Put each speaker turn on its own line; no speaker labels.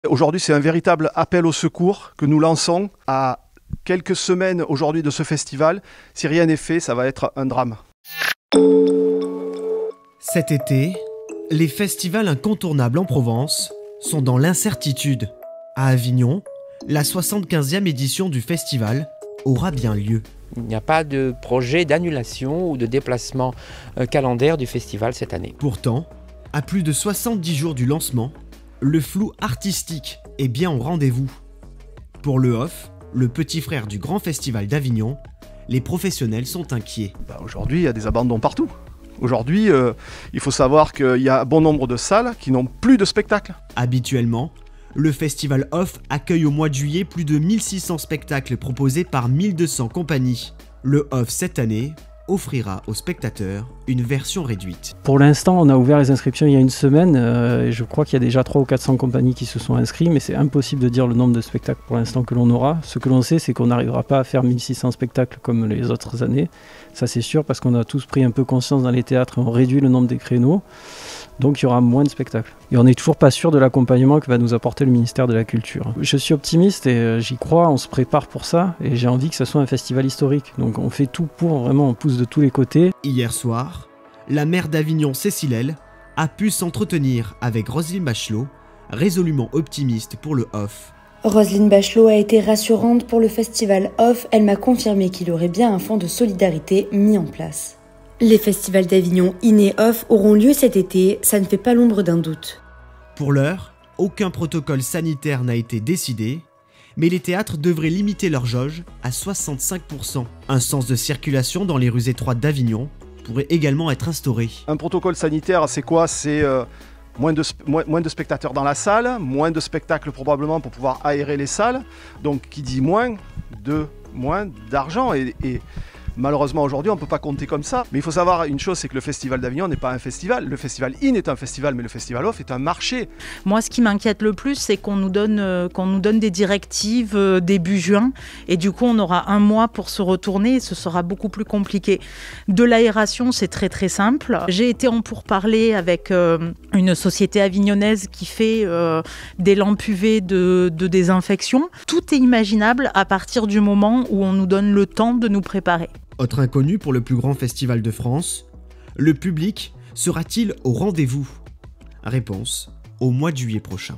Aujourd'hui, c'est un véritable appel au secours que nous lançons à quelques semaines aujourd'hui de ce festival. Si rien n'est fait, ça va être un drame.
Cet été, les festivals incontournables en Provence sont dans l'incertitude. À Avignon, la 75e édition du festival aura bien lieu.
Il n'y a pas de projet d'annulation ou de déplacement calendaire du festival cette année.
Pourtant, à plus de 70 jours du lancement, le flou artistique est bien au rendez-vous. Pour le Off, le petit frère du grand festival d'Avignon, les professionnels sont inquiets.
Aujourd'hui, il y a des abandons partout. Aujourd'hui, il faut savoir qu'il y a un bon nombre de salles qui n'ont plus de spectacles.
Habituellement, le festival Off accueille au mois de juillet plus de 1600 spectacles proposés par 1200 compagnies. Le Off cette année offrira aux spectateurs une version réduite.
Pour l'instant, on a ouvert les inscriptions il y a une semaine. Et je crois qu'il y a déjà 300 ou 400 compagnies qui se sont inscrites, mais c'est impossible de dire le nombre de spectacles pour l'instant que l'on aura. Ce que l'on sait, c'est qu'on n'arrivera pas à faire 1600 spectacles comme les autres années. Ça, c'est sûr, parce qu'on a tous pris un peu conscience dans les théâtres et on réduit le nombre des créneaux. Donc il y aura moins de spectacles. Et on n'est toujours pas sûr de l'accompagnement que va nous apporter le ministère de la Culture. Je suis optimiste et j'y crois, on se prépare pour ça et j'ai envie que ce soit un festival historique. Donc on fait tout pour, vraiment on pousse de tous les côtés.
Hier soir, la maire d'Avignon, Cécile L, a pu s'entretenir avec Roselyne Bachelot, résolument optimiste pour le Off.
Roselyne Bachelot a été rassurante pour le festival Off. Elle m'a confirmé qu'il y aurait bien un fonds de solidarité mis en place. Les festivals d'Avignon In et Off auront lieu cet été, ça ne fait pas l'ombre d'un doute.
Pour l'heure, aucun protocole sanitaire n'a été décidé, mais les théâtres devraient limiter leur jauge à 65%. Un sens de circulation dans les rues étroites d'Avignon pourrait également être instauré.
Un protocole sanitaire, c'est quoi? C'est moins de spectateurs dans la salle, moins de spectacles probablement pour pouvoir aérer les salles. Donc qui dit moins d'argent et malheureusement aujourd'hui on ne peut pas compter comme ça. Mais il faut savoir une chose, c'est que le Festival d'Avignon n'est pas un festival. Le Festival In est un festival, mais le Festival Off est un marché.
Moi, ce qui m'inquiète le plus, c'est qu'on nous donne des directives début juin. Et du coup, on aura un mois pour se retourner et ce sera beaucoup plus compliqué. De l'aération, c'est très très simple. J'ai été en pourparlers avec une société avignonnaise qui fait des lampes UV de désinfection. Tout est imaginable à partir du moment où on nous donne le temps de nous préparer.
Autre inconnu pour le plus grand festival de France, le public sera-t-il au rendez-vous? Réponse au mois de juillet prochain.